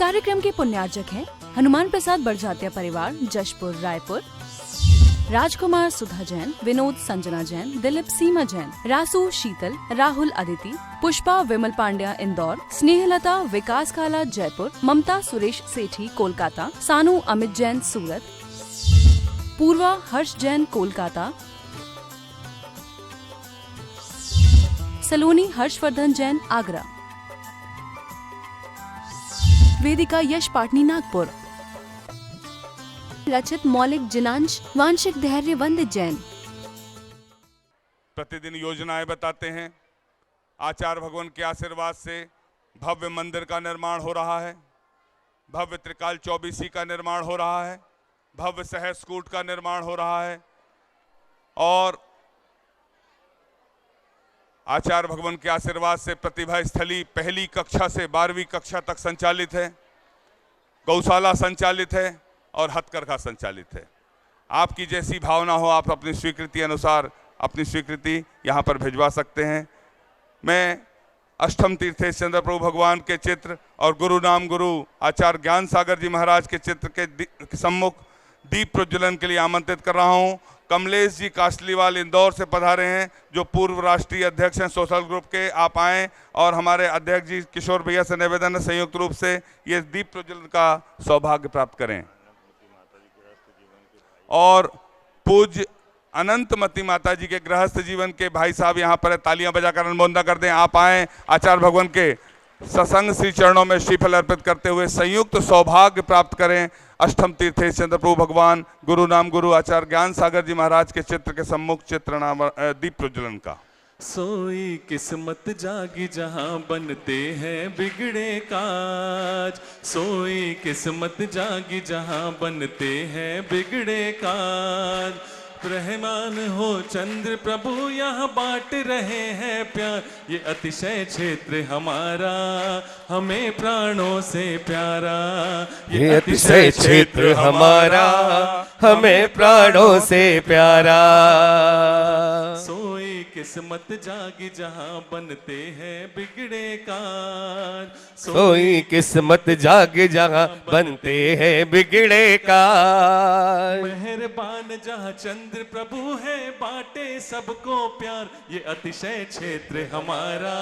कार्यक्रम के पुण्यार्चक हैं हनुमान प्रसाद बड़जात्या परिवार, जशपुर, रायपुर, राजकुमार सुधा जैन, विनोद संजना जैन, दिलीप सीमा जैन, रासू शीतल, राहुल अदिति, पुष्पा विमल पांड्या इंदौर, स्नेहलता विकास काला जयपुर, ममता सुरेश सेठी कोलकाता, सानू अमित जैन सूरत, पूर्वा हर्ष जैन कोलकाता, सलोनी हर्षवर्धन जैन आगरा, वेदिका यश पाटनी नागपुर, रचित मौलिक जिनांश वांशिक धैर्य वंदित जैन। प्रतिदिन योजनाएं बताते हैं। आचार्य भगवान के आशीर्वाद से भव्य मंदिर का निर्माण हो रहा है, भव्य त्रिकाल चौबीसी का निर्माण हो रहा है, भव्य सहस्कूट का निर्माण हो रहा है और आचार्य भगवान के आशीर्वाद से प्रतिभा स्थली पहली कक्षा से 12वीं कक्षा तक संचालित है, गौशाला संचालित है और हथकरघा संचालित है। आपकी जैसी भावना हो आप अपनी स्वीकृति अनुसार अपनी स्वीकृति यहाँ पर भिजवा सकते हैं। मैं अष्टम तीर्थेश चंद्र प्रभु भगवान के चित्र और गुरु नाम गुरु आचार्य ज्ञान सागर जी महाराज के चित्र के सम्मुख दीप प्रज्वलन के लिए आमंत्रित कर रहा हूँ। कमलेश जी कासलीवाल इंदौर से पधारे हैं, जो पूर्व राष्ट्रीय अध्यक्ष हैं सोशल ग्रुप के। आप आएँ और हमारे अध्यक्ष जी किशोर भैया से निवेदन है संयुक्त रूप से ये दीप प्रज्वलन का सौभाग्य प्राप्त करें। और पूज्य अनंतमती माता जी के गृहस्थ जीवन के भाई साहब यहाँ पर तालियां बजाकर अनुमोदन कर दें। आप आएँ आचार्य भगवान के सत्संग श्री चरणों में श्रीफल अर्पित करते हुए संयुक्त सौभाग्य प्राप्त करें। अष्टम तीर्थेश चंद्र प्रभु भगवान गुरु नाम गुरु आचार्य ज्ञान सागर जी महाराज के चित्र के सम्मुख चित्र नाम दीप प्रज्वलन का। सोई किस्मत जागी जहां बनते हैं बिगड़े काज, सोई किस्मत जागी जहां बनते हैं बिगड़े काज। रहमान हो चंद्र प्रभु यहाँ बांट रहे हैं प्यार, ये अतिशय क्षेत्र हमारा हमें प्राणों से प्यारा। ये अतिशय क्षेत्र हमारा हमें प्राणों से प्यारा। सोई किस्मत जागी जहां बनते हैं बिगड़े काज, सोई किस्मत जागे जहां बनते हैं बिगड़े काज। मेहरबान जहां चंद्र प्रभु है बांटे सबको प्यार, ये अतिशय क्षेत्र हमारा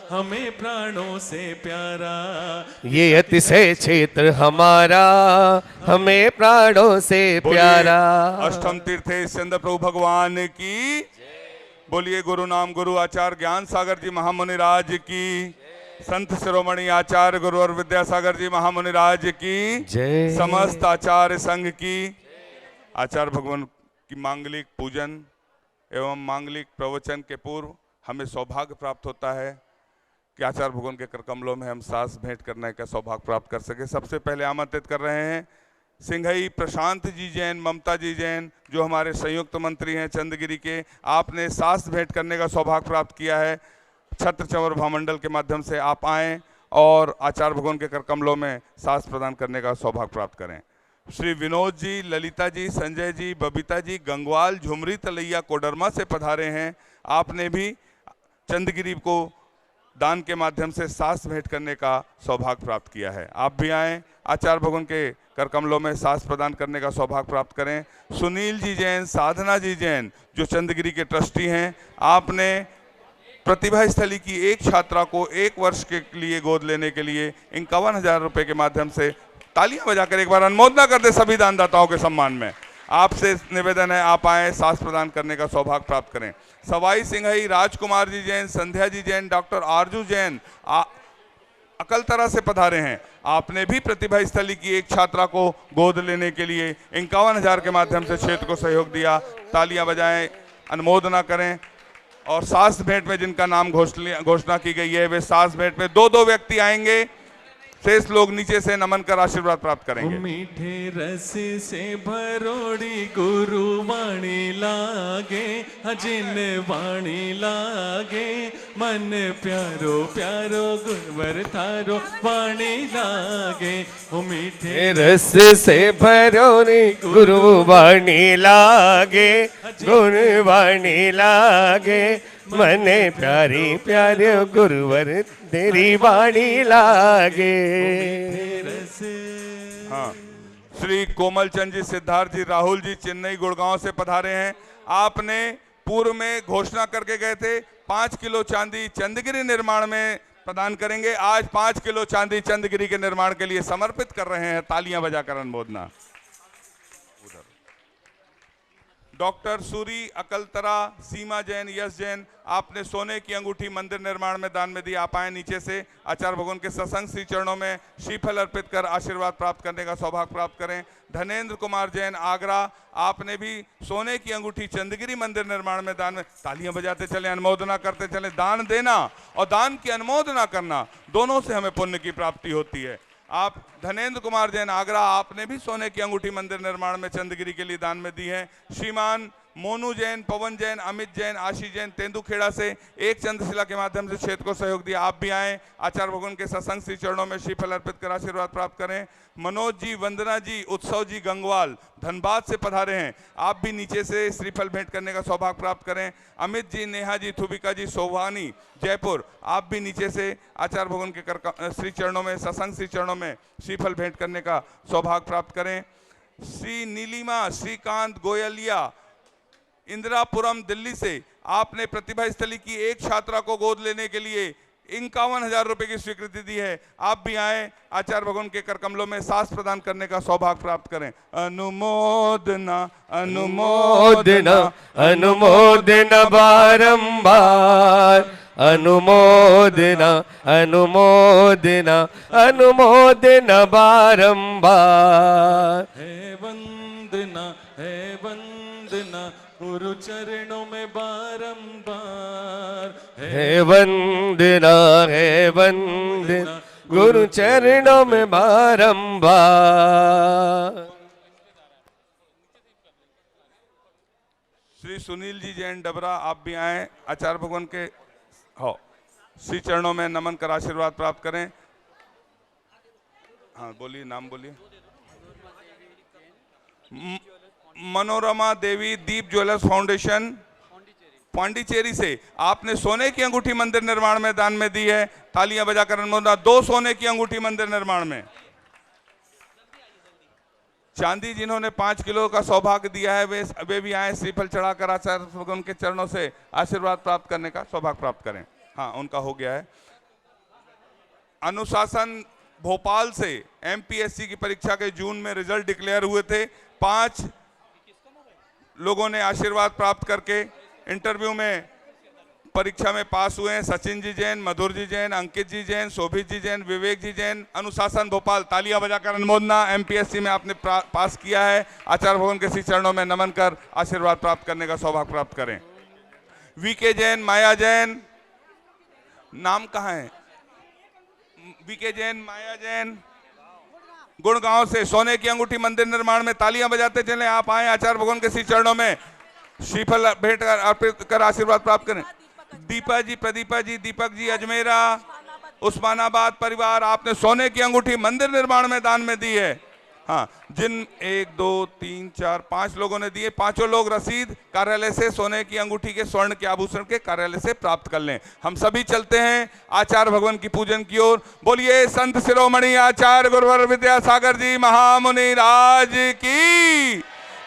हमें प्राणों से प्यारा। ये अतिशय क्षेत्र हमारा हमें प्राणों से प्यारा। अष्टम तीर्थेश चंद्र प्रभु भगवान की बोलिए। गुरु नाम गुरु आचार्य ज्ञान सागर जी महामुनि राज की, संत शिरोमणि आचार्य गुरु और विद्यासागर जी महामुनि राज की जय। समस्त आचार्य संघ की। आचार्य भगवान की मांगलिक पूजन एवं मांगलिक प्रवचन के पूर्व हमें सौभाग्य प्राप्त होता है कि आचार्य भगवान के कर कमलों में हम सांस भेंट करने का सौभाग्य प्राप्त कर सके। सबसे पहले आमंत्रित कर रहे हैं सिंघई प्रशांत जी जैन, ममता जी जैन, जो हमारे संयुक्त मंत्री हैं चंदगिरी के। आपने सांस भेंट करने का सौभाग्य प्राप्त किया है छत्र चंवर भामंडल के माध्यम से। आप आएँ और आचार्य भगवान के कर कमलों में सांस प्रदान करने का सौभाग्य प्राप्त करें। श्री विनोद जी, ललिता जी, संजय जी, बबीता जी गंगवाल झुमरी तलैया कोडरमा से पधारे हैं। आपने भी चंदगिरी को दान के माध्यम से सांस भेंट करने का सौभाग्य प्राप्त किया है। आप भी आएँ, आचार्य भगवान के कर कमलों में सांस प्रदान करने का सौभाग्य प्राप्त करें। सुनील जी जैन, साधना जी जैन, जो चंदगिरी के ट्रस्टी हैं, आपने प्रतिभा स्थली की एक छात्रा को 1 वर्ष के लिए गोद लेने के लिए 51,000 रुपये के माध्यम से तालियां बजाकर एक बार अनुमोदना कर दे सभी दानदाताओं के सम्मान में। आपसे निवेदन है आप आएँ, सांस प्रदान करने का सौभाग्य प्राप्त करें। सवाई सिंघई राजकुमार जी जैन, संध्या जी जैन, डॉक्टर आरजू जैन अकलतरा से पधारे हैं। आपने भी प्रतिभा स्थली की एक छात्रा को गोद लेने के लिए 51,000 के माध्यम से क्षेत्र को सहयोग दिया। तालियां बजाएं, अनुमोदना करें। और सांस भेंट में जिनका नाम घोषणा की गई है, वे सांस भेंट में 2-2 व्यक्ति आएंगे। शेष लोग नीचे से नमन कर आशीर्वाद प्राप्त करेंगे। मीठे रस से भरोड़ी गुरु वाणी लागे, हजिन वाणी लागे, मन प्यारो प्यारो गुरवर थारो वाणी लागे। मीठे रस से भरोड़ी गुरु वाणी लागे, गुरु वाणी लागे, मने प्यारी प्यारे गुरुवर तेरी वाणी लागे। हाँ, श्री कोमल चंद जी, सिद्धार्थ जी, राहुल जी चेन्नई गुड़गांव से पधारे हैं। आपने पूर्व में घोषणा करके गए थे 5 किलो चांदी चंदगिरी निर्माण में प्रदान करेंगे। आज 5 किलो चांदी चंदगिरी के निर्माण के लिए समर्पित कर रहे हैं। तालियां बजाकर अनुमोदना। डॉक्टर सूरी, अकलतरा, सीमा जैन, यश जैन, आपने सोने की अंगूठी मंदिर निर्माण में दान में दी। आप आए नीचे से। आचार्य भगवान के सत्संग श्री चरणों में श्रीफल अर्पित कर आशीर्वाद प्राप्त करने का सौभाग्य प्राप्त करें। धनेन्द्र कुमार जैन, आगरा, आपने भी सोने की अंगूठी चंदगिरी मंदिर निर्माण में दान में। तालियां बजाते चले, अनुमोदना करते चले। दान देना और दान की अनुमोदना करना, दोनों से हमें पुण्य की प्राप्ति होती है। आप धनेन्द्र कुमार जैन, आगरा, आपने भी सोने की अंगूठी मंदिर निर्माण में चंदगिरी के लिए दान में दी है। श्रीमान मोनू जैन, पवन जैन, अमित जैन, आशीष जैन, तेंदुखेड़ा से एक चंद्रशिला के माध्यम से क्षेत्र को सहयोग दिया। आप भी आए। आचार्य भगवान के सत्संग श्री चरणों में श्रीफल अर्पित कर आशीर्वाद प्राप्त करें। मनोज जी, वंदना जी, उत्सव जी गंगवाल धनबाद से पधारे हैं। आप भी नीचे से श्रीफल भेंट करने का सौभाग्य प्राप्त करें। अमित जी, नेहा जी, थुबिका जी, सोभानी जयपुर, आप भी नीचे से आचार्य भगवान के श्री चरणों में, सत्संग श्री चरणों में श्रीफल भेंट करने का सौभाग्य प्राप्त करें। श्री नीलिमा श्रीकांत गोयलिया, इंदिरापुरम दिल्ली से, आपने प्रतिभा स्थली की एक छात्रा को गोद लेने के लिए 51,000 रुपए की स्वीकृति दी है। आप भी आए। आचार्य भगवान के कर कमलों में सांस प्रदान करने का सौभाग्य प्राप्त करें। अनुमोदना अनुमोदना अनुमोदना बारंबार, अनुमोदना अनुमोदना अनुमोदना बारंबार। है वंदना, है वंदना गुरु चरणों में बारंबार। है वंदना, है वंदना गुरु चरणों में बारंबार। श्री सुनील जी जैन, डबरा, आप भी आए। आचार्य भगवान के श्री चरणों में नमन कर आशीर्वाद प्राप्त करें। हाँ बोलिए, नाम बोलिए। मनोरमा देवी, दीप ज्वेलर्स फाउंडेशन, पांडिचेरी से, आपने सोने की अंगूठी मंदिर निर्माण में दान में दी है। तालियां बजाकर अनुमोदना। 2 सोने की अंगूठी मंदिर निर्माण में। चांदी जिन्होंने 5 किलो का सौभाग्य दिया है, वे भी आए। श्रीफल चढ़ाकर आचार्य भगवान के चरणों से आशीर्वाद प्राप्त करने का सौभाग्य प्राप्त करें। हाँ, उनका हो गया है। अनुशासन भोपाल से, एमपीएससी की परीक्षा के जून में रिजल्ट डिक्लेयर हुए थे। 5 लोगों ने आशीर्वाद प्राप्त करके इंटरव्यू में परीक्षा में पास हुए हैं। सचिन जी जैन, मधुर जी जैन, अंकित जी जैन, शोभित जी जैन, विवेक जी जैन। अनुशासन भोपाल, तालियां बजाकर अनुमोदना। एमपीएससी में आपने पास किया है। आचार्य भगवान के श्री चरणों में नमन कर आशीर्वाद प्राप्त करने का सौभाग्य प्राप्त करें। वीके जैन, माया जैन, नाम कहाँ है? वीके जैन, माया जैन, गुड़गांव से, सोने की अंगूठी मंदिर निर्माण में। तालियां बजाते चले। आप आए। आचार्य भगवान के श्री चरणों में श्रीफल भेंट कर अर्पित कर आशीर्वाद प्राप्त करें। दीपा जी, प्रदीपा जी, दीपक जी, अजमेरा, उस्मानाबाद परिवार, आपने सोने की अंगूठी मंदिर निर्माण में दान में दी है। हाँ, जिन 1 2 3 4 5 लोगों ने दिए, 5 लोग रसीद कार्यालय से सोने की अंगूठी के, स्वर्ण के आभूषण के कार्यालय से प्राप्त कर लें। हम सभी चलते हैं आचार्य भगवान की पूजन की ओर। बोलिए संत शिरोमणि आचार्य गुरुवर विद्यासागर जी महामुनि राज की,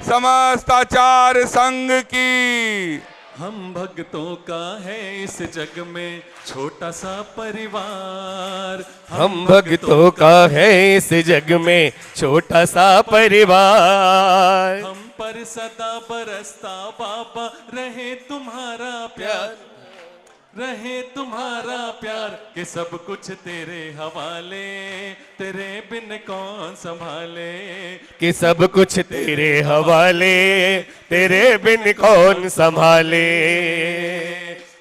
समस्त आचार्य संघ की। हम भक्तों का है इस जग में छोटा सा परिवार। हम भक्तों का है इस जग में छोटा सा परिवार। हम पर सदा बरसता बाबा रहे तुम्हारा प्यार, रहे तुम्हारा प्यार, कि सब कुछ तेरे हवाले, तेरे बिन कौन संभाले। कि सब कुछ तेरे हवाले, तेरे बिन कौन संभाले।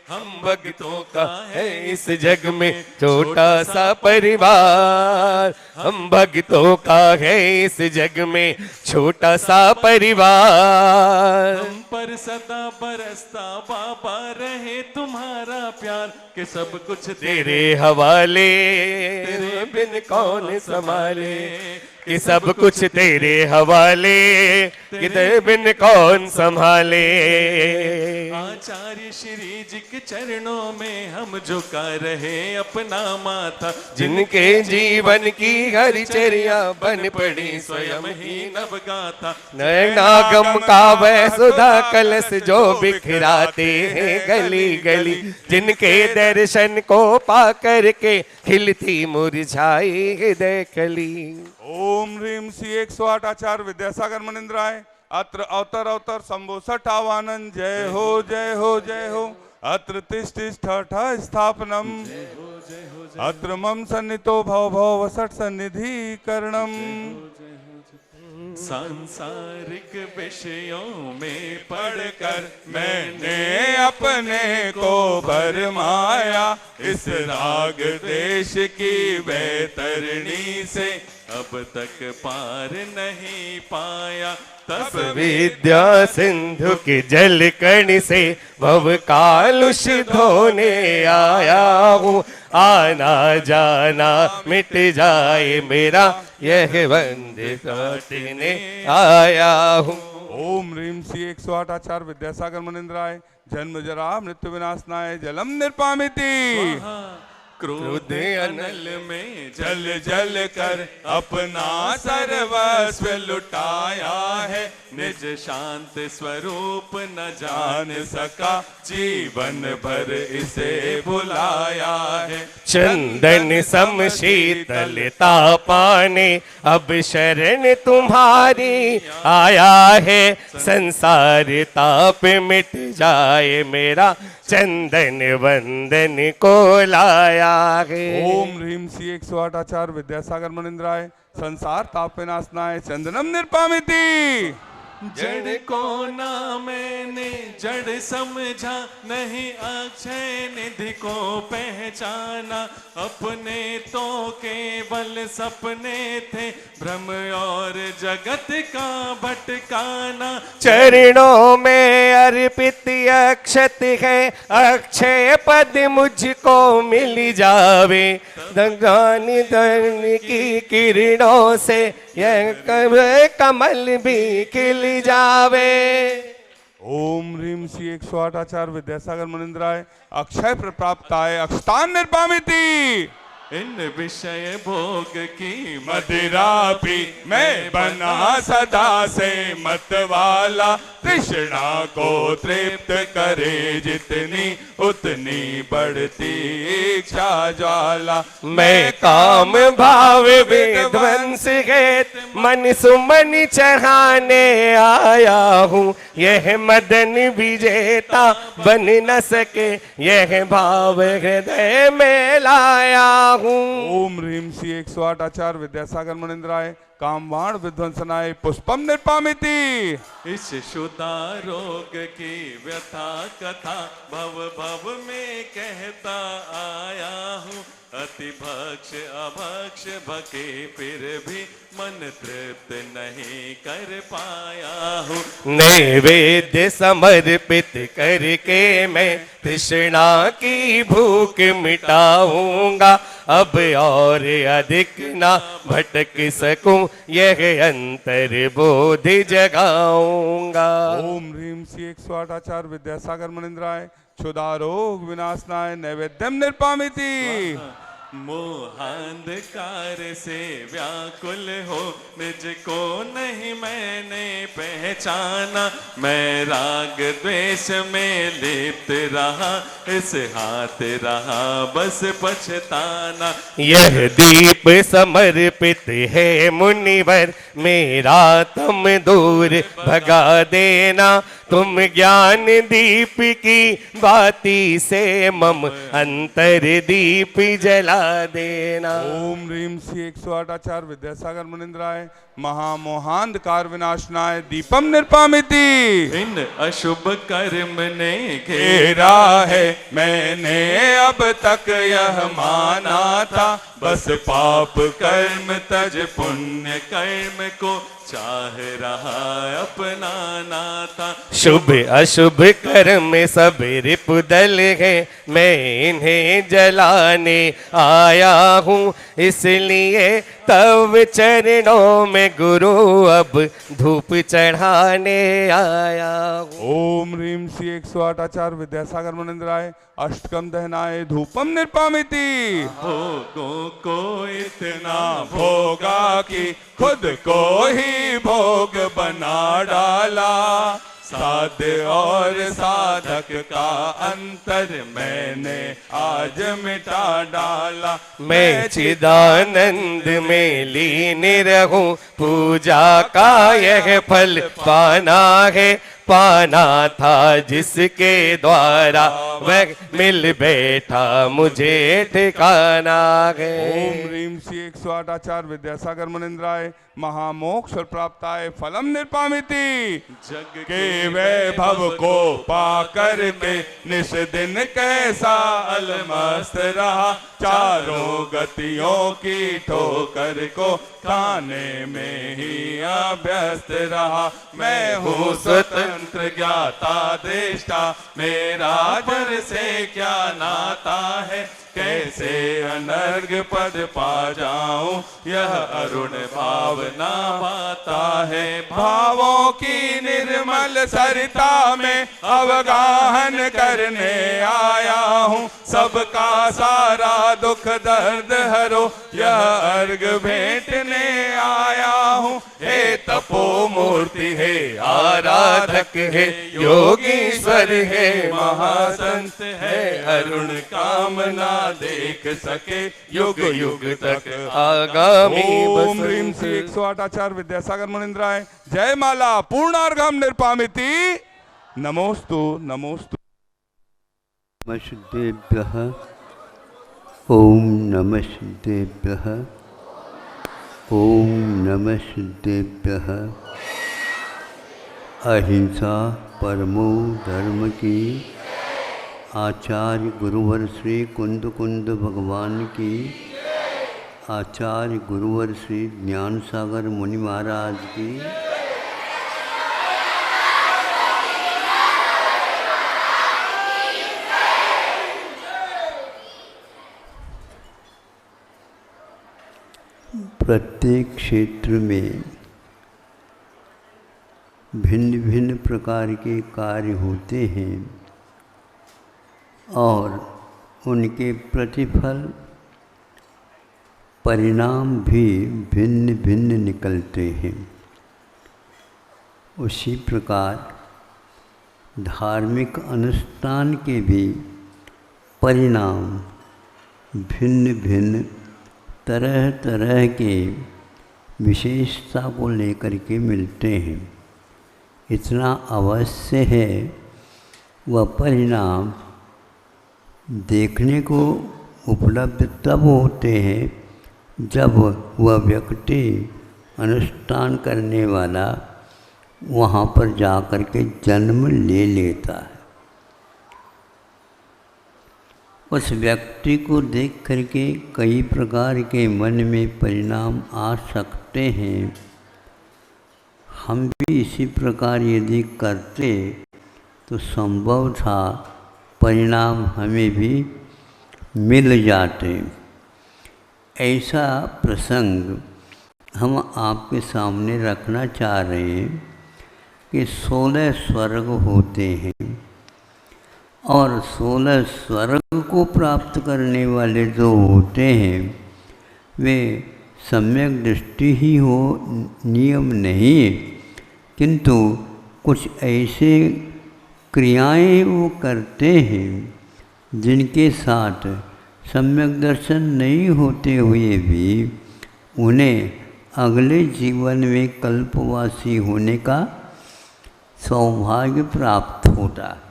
हम भक्तों का है इस जग में छोटा सा परिवार। हम भक्तों का है इस जग में छोटा सा परिवार। हम पर सदा बरसता बाबा रहे तुम्हारा प्यार के सब कुछ तेरे हवाले, तेरे बिन कौन संभाले, कि सब कुछ तेरे हवाले, कि तेरे बिन कौन संभाले। आचार्य श्री जी के चरणों में हम झुका रहे अपना माथा, जिनके जीवन की हरिचर्या बन पड़ी स्वयं ही नवगाथा। नैनागम का वह सुधा कलश जो बिखराते हैं गली गली, जिनके दर्शन को पा करके खिलती मुरझाई हृदय कली। ओम ह्रीम श्री 108 आचार्य विद्यासागर मनिंद्राय। अत्र अवतर अवतर शंभो सठ आवानन। जय हो जय हो जय हो। अत्र तिष्ठ स्थापनम, अत्र मम सन्नितो भव भव वसट सन्निधि करणम। सांसारिक विषयों में पढ़कर मैंने अपने को भरमाया, इस राग देश की वैतरणी से अब तक पार नहीं पाया। तब विद्या सिंधु के जल कण से भव कालुष धोने आया हूँ, आना जाना मिट जाए मेरा यह बंदे काटने आया हूँ। ओम ह्रीम श्री 108 आचार्य विद्यासागर मनिंद्राय। जन्म जरा मृत्यु विनाशनाय जलम निर्पामिति। क्रोध अनल में जल जल कर अपना सर्वस्व लुटाया है, निज शांत स्वरूप न जान सका जीवन भर इसे भुलाया है। चंदन सम शीतलता पाने अब शरण तुम्हारी आया है, संसार ताप मिट जाए मेरा चंदन वंदन को लाया है। ओम ह्रीम श्री 108 आचार्य विद्यासागर मनिंद्राय। संसार ताप विनाशनाय चंदनम निर्पामिति। जड़ को ना मैंने जड़ समझा, नहीं अक्षय निधि को पहचाना। अपने तो केवल सपने थे, भ्रम और जगत का भटकाना। चरणों में अर्पित अक्षत है, अक्षय पद मुझको मिल जावे। दगानी धन की किरणों से यह कमल भी खिल जावे। ओम ह्रीम श्री 108 आचार्य विद्यासागर मनिंद्राय। अक्षय प्राप्ताय अक्षतान निर्पामिति। इन विषय भोग की मदिरा पी मैं बना सदा से मत वाला, तृष्णा को तृप्त करे जितनी उतनी बढ़ती इच्छा ज्वाला। मैं काम भाव विध्वंस हेत मन सुमन चढ़ाने आया हूँ, यह मदन विजेता बन न सके यह भाव हृदय में लाया हूँ। ओम ह्रीम श्री 108 आचार्य विद्यासागर मनिंद्राय। कामवाण विध्वंसनाय पुष्पम निर्पामिति। इस शुदा रोग की व्यथा कथा भव भव में कहता आया हूँ। अति भक्ष अभक्ष भके फिर भी मन तृप्त नहीं कर पाया हूँ। नैवेद्य समर्पित करके मैं तृष्णा की भूख मिटाऊंगा, अब और अधिक ना भटक सकूं यह अंतर बोध जगाऊंगा। ओम ह्रीम श्री 108 आचार्य विद्यासागर मनिंद्राय। क्षुधा रोग विनाशनाय नैवेद्यम निर्पामिति। मोहांधकार से व्याकुल हो निज को नहीं मैंने पहचाना। मैं राग द्वेष में लिप्त रहा, इस हाथ रहा बस पछताना। यह दीप समर्पित है मुनिवर, मेरा तुम दूर भगा देना। तुम ज्ञान दीप की बाती से मम अंतर दीप जला देना। ओम ह्रीम श्री 108 आचार्य विद्यासागर मनिंद्राय। महामोहांधकार विनाशनाय दीपम निर्पामिति। इन अशुभ कर्म ने घेरा है मैंने अब तक यह माना था, बस पाप कर्म तज पुण्य कर्म को चाह रहा अपनाना था। शुभ अशुभ कर्म सब रिपुदल है, मैं इन्हें जलाने आया हूँ, इसलिए तब चरणों में गुरु अब धूप चढ़ाने आया हूँ। ओम ह्रीम श्री 108 आचार्य विद्यासागर मुनिंद्राय अष्टकम दहनाय धूपम निर्पामिति। भोगों को इतना भोगा कि खुद को ही भोग बना डाला, साध्य और साधक का अंतर मैंने आज मिटा डाला। मैं चिदानंद में लीन रहूं, पूजा का यह फल पाना है, पाना था जिसके द्वारा वह मिल बैठा मुझे ठिकाना है। ओम ह्रीम श्री 108 आचार्य विद्यासागर मुनिंद्राय महामोक्ष प्राप्ताय फलम निर्पामिति। जग के वैभव को पा करके निश दिन कैसा अलमस्त रहा, चारों गतियों की ठोकर को खाने में ही अभ्यस्त रहा। मैं हूँ स्वतंत्र ज्ञाता दृष्टा, मेरा जर से क्या नाता है, कैसे अनर्घ पद पा जाऊं, यह अरुण भावना पाता है। भावों की निर्मल सरिता में अवगाहन करने आया हूँ, सबका सारा दुख दर्द हरो, यह अर्घ भेंटने आया हूँ। हे तपो मूर्ति है आराधक है, योगीश्वर है महासंत है, अरुण कामना देख सके युग युग तक आगामी ओम ह्रीम श्री 108 आचार्य विद्यासागर मुनिंद्राय जय माला पूर्णार्घम निर्पामिति। नमोस्तु नमोस्तु। नमस्तेभ्यः ओम नमस्तेभ्यः ओम नमस्तेभ्यः। अहिंसा परमो धर्म की, आचार्य गुरुवर श्री कुंद कुंद भगवान की, आचार्य गुरुवर श्री ज्ञान सागर मुनि महाराज की। प्रत्येक क्षेत्र में भिन्न भिन्न प्रकार के कार्य होते हैं और उनके प्रतिफल परिणाम भी भिन्न भिन्न निकलते हैं। उसी प्रकार धार्मिक अनुष्ठान के भी परिणाम भिन्न भिन्न तरह तरह के विशेषता को लेकर के मिलते हैं। इतना अवश्य है वह परिणाम देखने को उपलब्ध तब होते हैं जब वह व्यक्ति अनुष्ठान करने वाला वहाँ पर जाकर के जन्म ले लेता है। उस व्यक्ति को देख करके कई प्रकार के मन में परिणाम आ सकते हैं। हम भी इसी प्रकार यदि करते तो संभव था परिणाम हमें भी मिल जाते। ऐसा प्रसंग हम आपके सामने रखना चाह रहे हैं कि 16 स्वर्ग होते हैं और 16 स्वर्ग को प्राप्त करने वाले जो होते हैं वे सम्यक दृष्टि ही हो नियम नहीं, किंतु कुछ ऐसे क्रियाएं वो करते हैं जिनके साथ सम्यक दर्शन नहीं होते हुए भी उन्हें अगले जीवन में कल्पवासी होने का सौभाग्य प्राप्त होता है।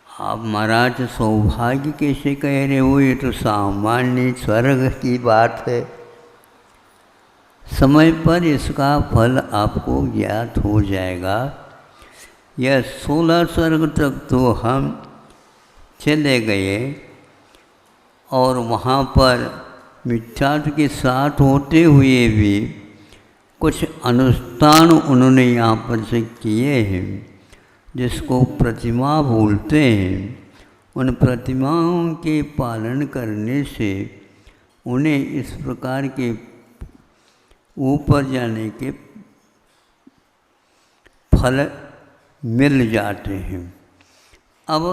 आप महाराज सौभाग्य कैसे कह रहे हो, ये तो सामान्य स्वर्ग की बात है। समय पर इसका फल आपको ज्ञात हो जाएगा। यह 16 स्वर्ग तक तो हम चले गए और वहाँ पर मिथ्यात्व के साथ होते हुए भी कुछ अनुष्ठान उन्होंने यहाँ पर से किए हैं, जिसको प्रतिमा बोलते हैं, उन प्रतिमाओं के पालन करने से उन्हें इस प्रकार के ऊपर जाने के फल मिल जाते हैं। अब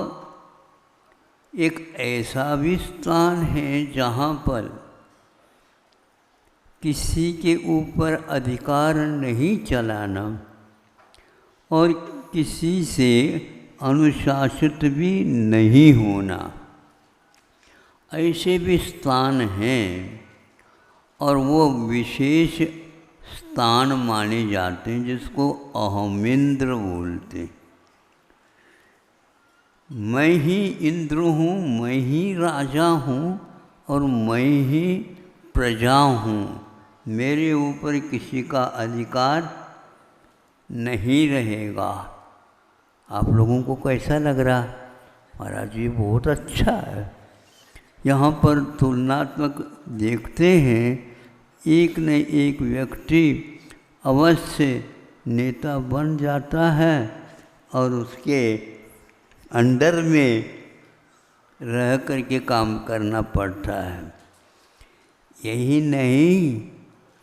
एक ऐसा भी स्थान है जहाँ पर किसी के ऊपर अधिकार नहीं चलाना और किसी से अनुशासित भी नहीं होना, ऐसे भी स्थान हैं और वो विशेष स्थान माने जाते हैं, जिसको अहमिंद्र बोलते हैं। मैं ही इंद्र हूँ, मैं ही राजा हूँ और मैं ही प्रजा हूँ, मेरे ऊपर किसी का अधिकार नहीं रहेगा। आप लोगों को कैसा लग रहा? महाराज जी बहुत अच्छा है। यहाँ पर तुलनात्मक देखते हैं, एक न एक व्यक्ति अवश्य नेता बन जाता है और उसके अंडर में रह कर के काम करना पड़ता है। यही नहीं,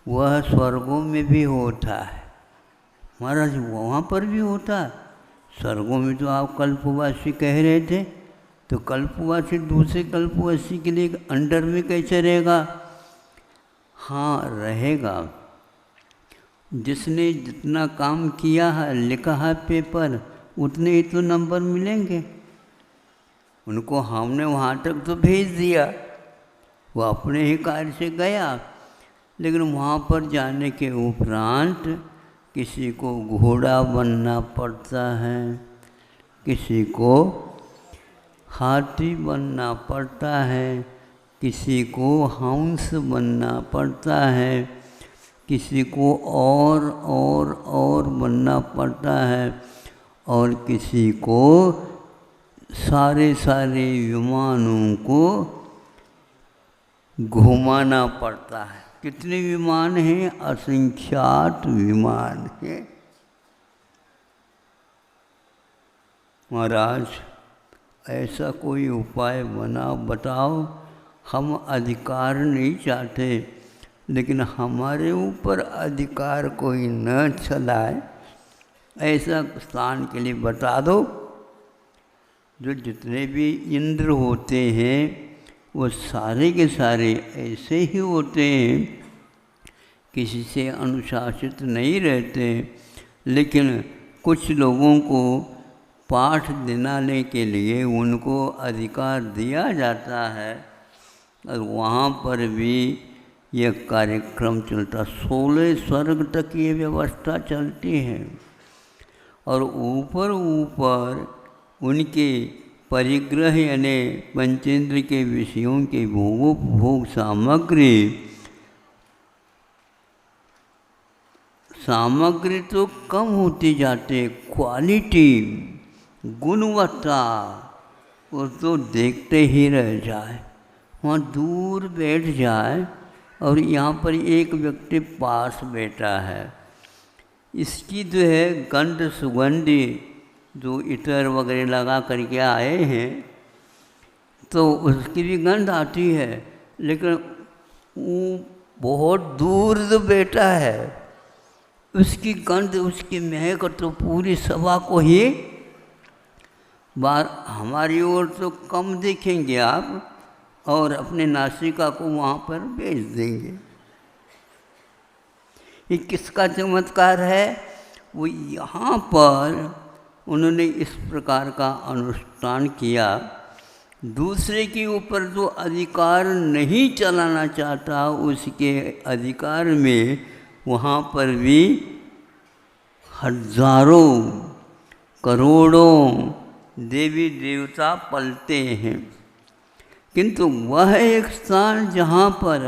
वह स्वर्गों में भी होता है। महाराज वहाँ पर भी होता है। स्वर्गों में तो आप कल्पवासी कह रहे थे, तो कल्पवासी दूसरे कल्पवासी के लिए अंडर में कैसे रहेगा? हाँ रहेगा। जिसने जितना काम किया है, लिखा है पेपर, उतने ही तो नंबर मिलेंगे। उनको हमने वहाँ तक तो भेज दिया, वो अपने ही कार्य से गया, लेकिन वहाँ पर जाने के उपरांत किसी को घोड़ा बनना पड़ता है, किसी को हाथी बनना पड़ता है, किसी को हंस बनना पड़ता है, किसी को और बनना पड़ता है, और किसी को सारे विमानों को घुमाना पड़ता है। कितने विमान हैं? असंख्यात विमान हैं। महाराज ऐसा कोई उपाय बताओ। हम अधिकार नहीं चाहते, लेकिन हमारे ऊपर अधिकार कोई न चलाए, ऐसा स्थान के लिए बता दो। जो जितने भी इंद्र होते हैं वो सारे के सारे ऐसे ही होते हैं, किसी से अनुशासित नहीं रहते, लेकिन कुछ लोगों को पाठ दिलाने के लिए उनको अधिकार दिया जाता है और वहाँ पर भी यह कार्यक्रम चलता। 16 स्वर्ग तक ये व्यवस्था चलती है और ऊपर उनके परिग्रह यानी पंचेंद्र के विषयों के भोग सामग्री तो कम होती जाते, क्वालिटी गुणवत्ता वो तो देखते ही रह जाए। वहाँ दूर बैठ जाए और यहाँ पर एक व्यक्ति पास बैठा है, इसकी जो है गंध सुगंधी जो इतर वगैरह लगा करके आए हैं तो उसकी भी गंध आती है, लेकिन वो बहुत दूर जो बैठा है उसकी गंध, उसकी महक तो पूरी सभा को ही हमारी ओर तो कम देखेंगे आप और अपने नासिका को वहाँ पर भेज देंगे। ये किसका चमत्कार है? वो यहाँ पर उन्होंने इस प्रकार का अनुष्ठान किया। दूसरे के ऊपर जो अधिकार नहीं चलाना चाहता, उसके अधिकार में वहाँ पर भी हजारों करोड़ों देवी देवता पलते हैं, किंतु वह एक स्थान जहाँ पर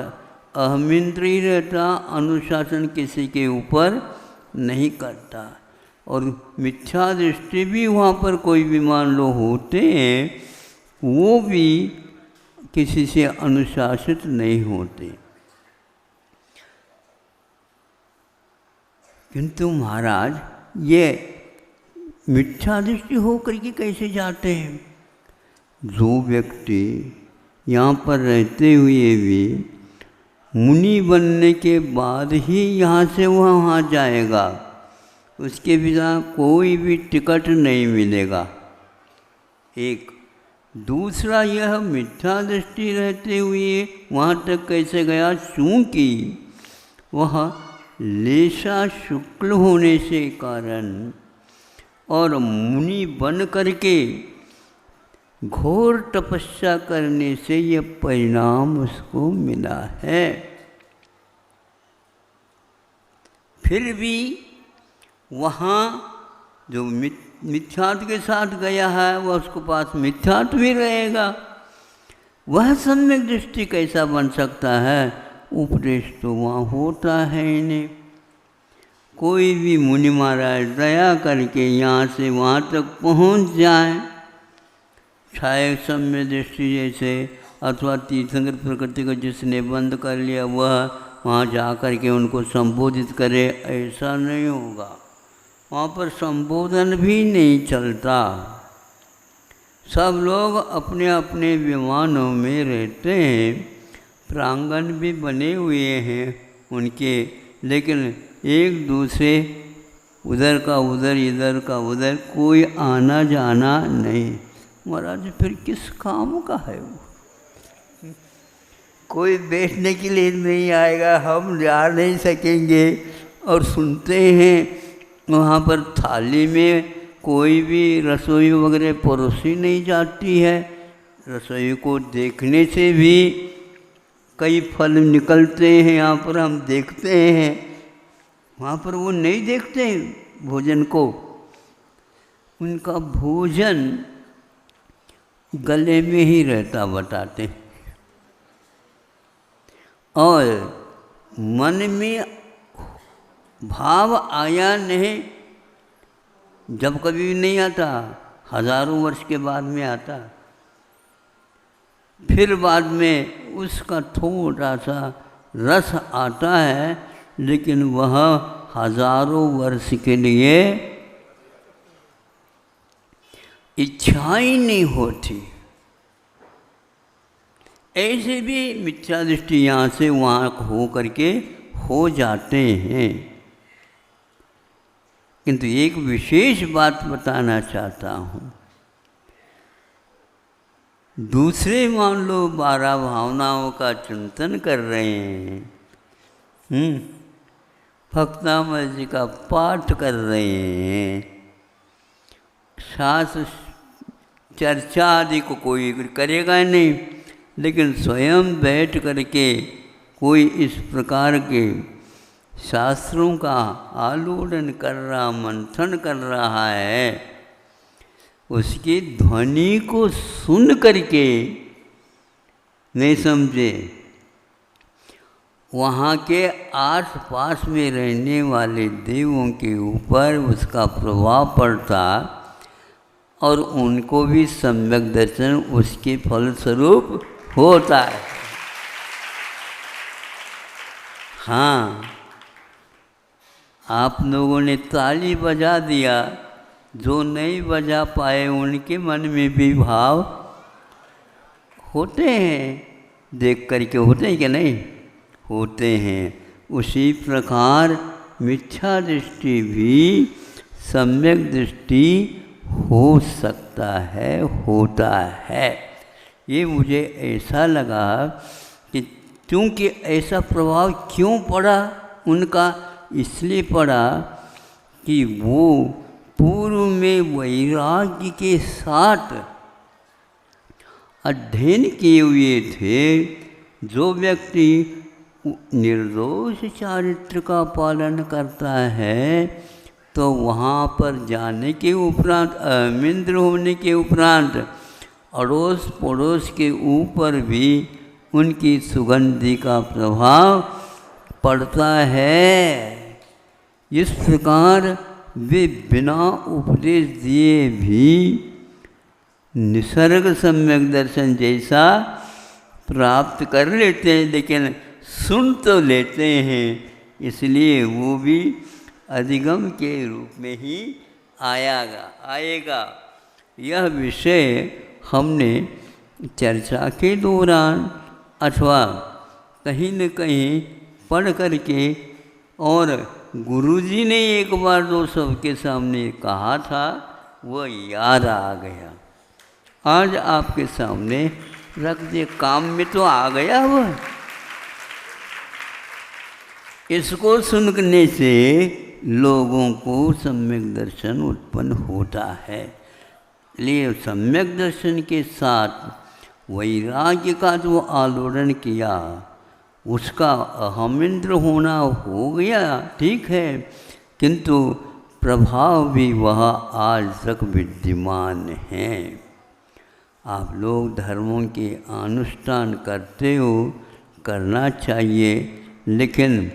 अहमिंद्री रहता, अनुशासन किसी के ऊपर नहीं करता और मिथ्या दृष्टि भी वहाँ पर कोई भी मान लो होते हैं, वो भी किसी से अनुशासित नहीं होते। किंतु महाराज ये मिथ्या दृष्टि होकर के कैसे जाते हैं? जो व्यक्ति यहाँ पर रहते हुए भी मुनि बनने के बाद ही यहाँ से वहाँ जाएगा, उसके बिना कोई भी टिकट नहीं मिलेगा। एक दूसरा, यह मिथ्या दृष्टि रहते हुए वहाँ तक कैसे गया? चूँकि वह लेशा शुक्ल होने से कारण और मुनि बन करके घोर तपस्या करने से यह परिणाम उसको मिला है। फिर भी वहाँ जो मिथ्यात्व के साथ गया है वह उसके पास मिथ्यात्व भी रहेगा। वह सम्यक दृष्टि कैसा बन सकता है? उपदेश तो वहाँ होता है इन्हें। कोई भी मुनि महाराज दया करके यहाँ से वहाँ तक पहुँच जाए, छाया सम्य दृष्टि जैसे, अथवा तीर्थंकर प्रकृति को जिसने बंद कर लिया वह वहाँ जा कर के उनको संबोधित करे, ऐसा नहीं होगा। वहाँ पर संबोधन भी नहीं चलता। सब लोग अपने अपने विमानों में रहते हैं, प्रांगण भी बने हुए हैं उनके, लेकिन एक दूसरे उधर का उधर इधर का उधर, कोई आना जाना नहीं। महाराज फिर किस काम का है वो? कोई बैठने के लिए नहीं आएगा, हम जा नहीं सकेंगे। और सुनते हैं वहाँ पर थाली में कोई भी रसोई वगैरह परोसी नहीं जाती है। रसोई को देखने से भी कई फल निकलते हैं, यहाँ पर हम देखते हैं। वहाँ पर वो नहीं देखते भोजन को, उनका भोजन गले में ही रहता बताते। और मन में भाव आया नहीं, जब कभी नहीं आता, हजारों वर्ष के बाद में आता। फिर बाद में उसका थोड़ा सा रस आता है, लेकिन वह हजारों वर्ष के लिए इच्छा ही नहीं होती। ऐसे भी मिथ्या दृष्टि यहाँ से वहाँ हो करके हो जाते हैं। किंतु एक विशेष बात बताना चाहता हूँ। दूसरे मान लो 12 भावनाओं का चिंतन कर रहे हैं, भक्तामृत जी का पाठ कर रहे हैं, शास्त्र चर्चा आदि को कोई करेगा नहीं, लेकिन स्वयं बैठ करके कोई इस प्रकार के शास्त्रों का आलोड़न कर रहा, मंथन कर रहा है, उसकी ध्वनि को सुन करके नहीं समझे, वहाँ के आस पास में रहने वाले देवों के ऊपर उसका प्रभाव पड़ता और उनको भी सम्यक दर्शन उसके फलस्वरूप होता है। हाँ, आप लोगों ने ताली बजा दिया, जो नहीं बजा पाए उनके मन में भी भाव होते हैं, देख करके होते हैं कि नहीं? होते हैं। उसी प्रकार मिथ्या दृष्टि भी सम्यक दृष्टि हो सकता है, होता है। ये मुझे ऐसा लगा कि क्योंकि ऐसा प्रभाव क्यों पड़ा उनका, इसलिए पड़ा कि वो पूर्व में वैराग्य के साथ अध्ययन किए हुए थे। जो व्यक्ति निर्दोष चारित्र का पालन करता है, तो वहाँ पर जाने के उपरांत, अमिंद्र होने के उपरांत, अड़ोस पड़ोस के ऊपर भी उनकी सुगंधि का प्रभाव पड़ता है। इस प्रकार वे बिना उपदेश दिए भी निसर्ग सम्यक दर्शन जैसा प्राप्त कर लेते हैं, लेकिन सुन तो लेते हैं, इसलिए वो भी अधिगम के रूप में ही आएगा। यह विषय हमने चर्चा के दौरान अथवा कहीं न कहीं पढ़ करके और गुरुजी ने एक बार जो सबके सामने कहा था वह याद आ गया। आज आपके सामने रख दे, काम में तो आ गया वह। इसको सुनने से लोगों को सम्यक दर्शन उत्पन्न होता है। इसलिए सम्यक दर्शन के साथ वैराग्य का जो आलोड़न किया उसका अहमिंद्र होना हो गया, ठीक है, किंतु प्रभाव भी वह आज तक विद्यमान है। आप लोग धर्मों के अनुष्ठान करते हो, करना चाहिए, लेकिन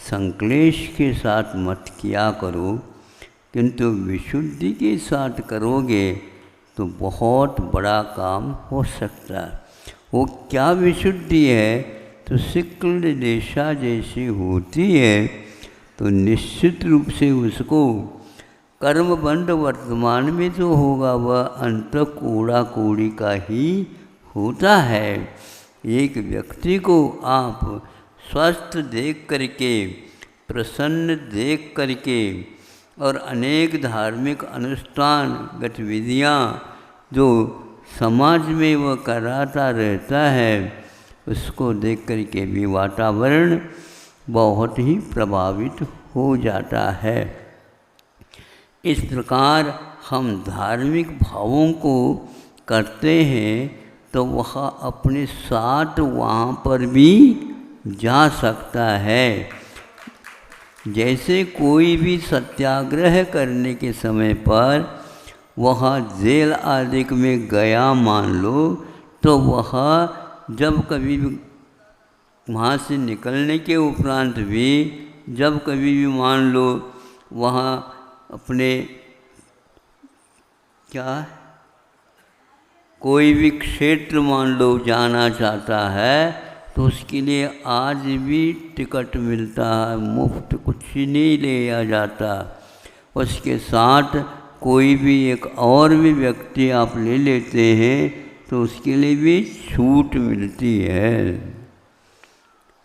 संक्लेश के साथ मत किया करो, किंतु विशुद्धि के साथ करोगे तो बहुत बड़ा काम हो सकता है। वो क्या विशुद्धि है? तो शुक्ल रेशा जैसी होती है, तो निश्चित रूप से उसको कर्मबंध वर्तमान में जो होगा वह अंत कूड़ा कूड़ी का ही होता है। एक व्यक्ति को आप स्वस्थ देख करके, प्रसन्न देख करके और अनेक धार्मिक अनुष्ठान गतिविधियाँ जो समाज में वह कराता रहता है, उसको देख करके भी वातावरण बहुत ही प्रभावित हो जाता है। इस प्रकार हम धार्मिक भावों को करते हैं तो वह अपने साथ वहाँ पर भी जा सकता है। जैसे कोई भी सत्याग्रह करने के समय पर वह जेल आदि में गया मान लो, तो वह जब कभी भी वहाँ से निकलने के उपरांत भी जब कभी भी मान लो वहाँ अपने क्या कोई भी क्षेत्र मान लो जाना चाहता है तो उसके लिए आज भी टिकट मिलता है, मुफ्त कुछ नहीं लिया जाता। उसके साथ कोई भी एक और भी व्यक्ति आप ले लेते हैं तो उसके लिए भी छूट मिलती है।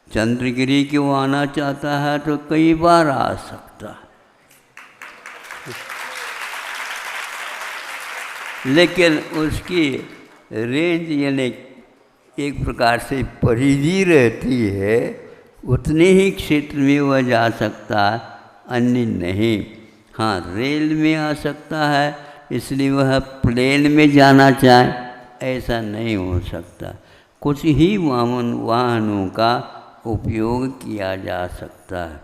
चंद्रगिरी क्यों आना चाहता है तो कई बार आ सकता है, लेकिन उसकी रेंज यानी एक प्रकार से परिधि रहती है, उतने ही क्षेत्र में वह जा सकता है, अन्य नहीं। हाँ, रेल में आ सकता है इसलिए वह प्लेन में जाना चाहे ऐसा नहीं हो सकता। कुछ ही वाहनों का उपयोग किया जा सकता है।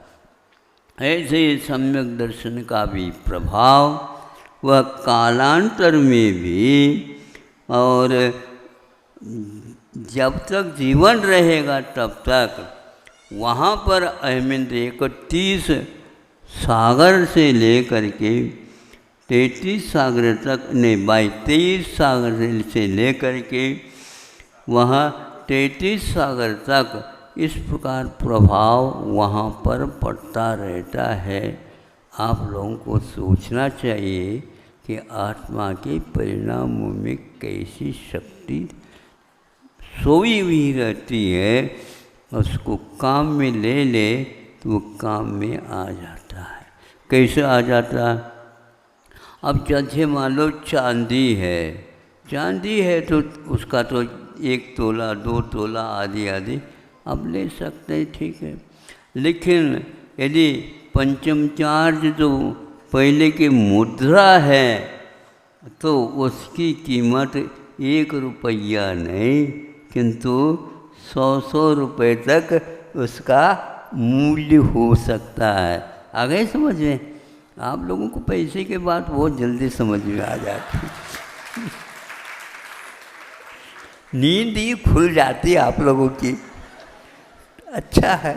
ऐसे सम्यक दर्शन का भी प्रभाव वह कालांतर में भी और जब तक जीवन रहेगा तब तक वहाँ पर अहमिंद्र 31 सागर से लेकर के 33 सागर तक नहीं 23 सागर से लेकर के वहाँ 33 सागर तक इस प्रकार प्रभाव वहाँ पर पड़ता रहता है। आप लोगों को सोचना चाहिए कि आत्मा के परिणामों में कैसी शक्ति सोई हुई रहती है, उसको काम में ले ले तो वो काम में आ जाता है। कैसे आ जाता है? अब जैसे मान लो चांदी है तो उसका तो 1 तोला 2 तोला आदि अब ले सकते हैं, ठीक है। लेकिन यदि पंचम चार्ज जो पहले की मुद्रा है तो उसकी कीमत 1 रुपया नहीं किंतु 100 रुपये तक उसका मूल्य हो सकता है। आ गए समझ में? आप लोगों को पैसे के बात बहुत जल्दी समझ में आ जाती है। नींद ही खुल जाती है आप लोगों की। अच्छा है,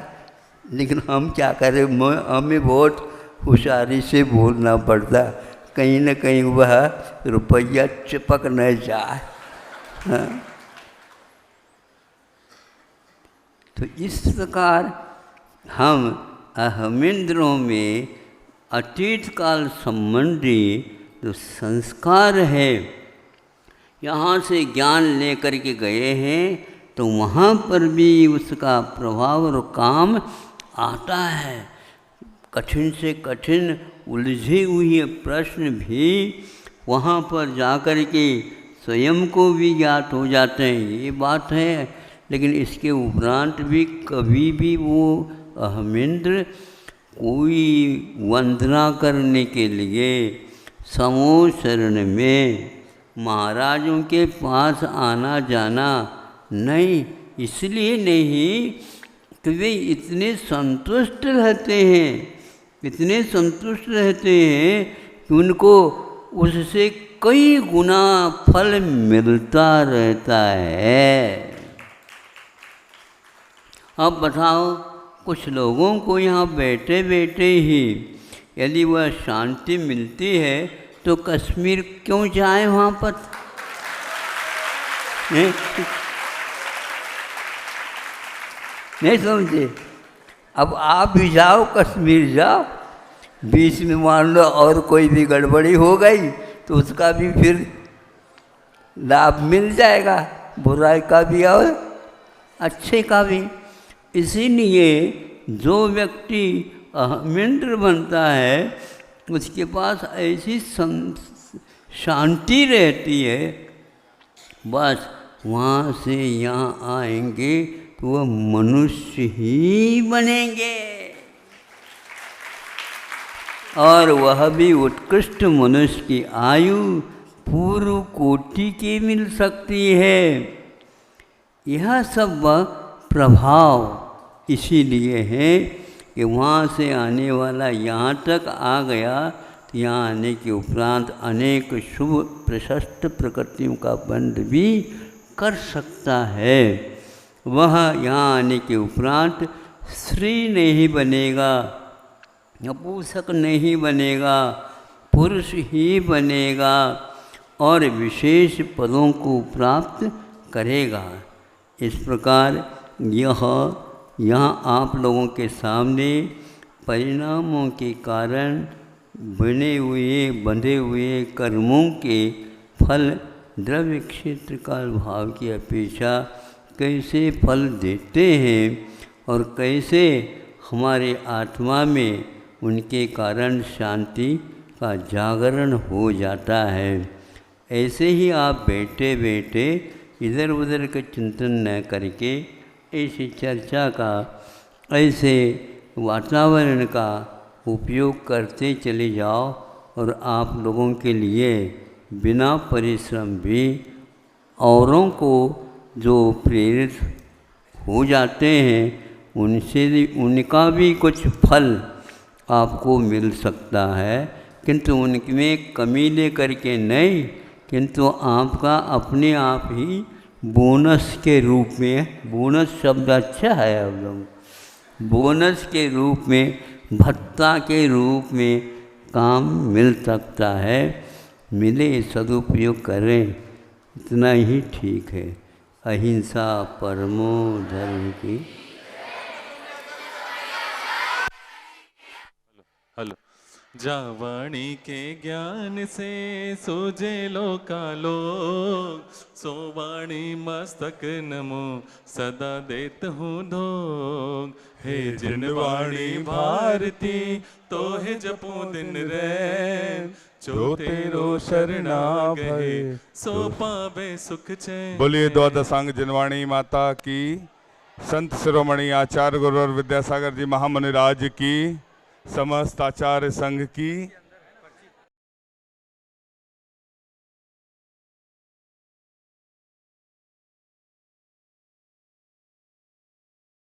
लेकिन हम क्या करें, हमें बहुत होशियारी से बोलना पड़ता, कहीं न कहीं वह रुपया चिपक न जाए। हाँ? तो इस प्रकार हम अहमिंद्रों में अतीत काल संबंधी जो संस्कार है, यहाँ से ज्ञान लेकर के गए हैं तो वहाँ पर भी उसका प्रभाव और काम आता है। कठिन से कठिन उलझे हुए प्रश्न भी वहाँ पर जाकर के स्वयं को भी ज्ञात हो जाते हैं, ये बात है। लेकिन इसके उपरांत भी कभी भी वो अहमिंद्र कोई वंदना करने के लिए समूह शरण में महाराजों के पास आना जाना नहीं, इसलिए नहीं कि वे इतने संतुष्ट रहते हैं, इतने संतुष्ट रहते हैं कि उनको उससे कई गुना फल मिलता रहता है। अब बताओ, कुछ लोगों को यहाँ बैठे बैठे ही यदि वह शांति मिलती है तो कश्मीर क्यों जाए वहाँ पर? नहीं समझे? अब आप भी जाओ, कश्मीर जाओ, बीच में मान लो और कोई भी गड़बड़ी हो गई तो उसका भी फिर लाभ मिल जाएगा, बुराई का भी और अच्छे का भी। इसीलिए जो व्यक्ति अहमिंद्र बनता है उसके पास ऐसी शांति रहती है, बस वहाँ से यहाँ आएंगे तो वह मनुष्य ही बनेंगे, और वह भी उत्कृष्ट मनुष्य की आयु पूर्व कोटि की मिल सकती है। यह सब प्रभाव इसीलिए है कि वहाँ से आने वाला यहाँ तक आ गया तो यहाँ आने के उपरांत अनेक शुभ प्रशस्त प्रकृतियों का बंध भी कर सकता है। वह यहाँ आने के उपरांत स्त्री नहीं बनेगा, नपुंसक नहीं बनेगा, पुरुष ही बनेगा और विशेष पदों को प्राप्त करेगा। इस प्रकार यहाँ आप लोगों के सामने परिणामों के कारण बंधे हुए कर्मों के फल द्रव्य क्षेत्र काल भाव की अपेक्षा कैसे फल देते हैं और कैसे हमारे आत्मा में उनके कारण शांति का जागरण हो जाता है। ऐसे ही आप बैठे बैठे इधर उधर का चिंतन न करके ऐसी चर्चा का, ऐसे वातावरण का उपयोग करते चले जाओ और आप लोगों के लिए बिना परिश्रम भी औरों को जो प्रेरित हो जाते हैं उनसे उनका भी कुछ फल आपको मिल सकता है, किंतु उनमें कमी लेकर के नहीं, किंतु आपका अपने आप ही बोनस के रूप में, बोनस शब्द अच्छा है अब लोग, बोनस के रूप में, भत्ता के रूप में काम मिल सकता है। मिले सदुपयोग करें, इतना ही ठीक है। अहिंसा परमो धर्म की। हेलो। जावाणी के ज्ञान से सूझे लोकालोक, सोवाणी मस्तक नमो सदा देत हूँ धोग। हे जिनवाणी भारती तो है जपो दिन रैन, जो तेरो शरणा गए सो पावे सुख चैन। बोलिए द्वादशांग जिनवाणी माता की, संत शिरोमणि आचार्य गुरु और विद्यासागर जी महामुनि राज की, समस्त आचार्य संघ की।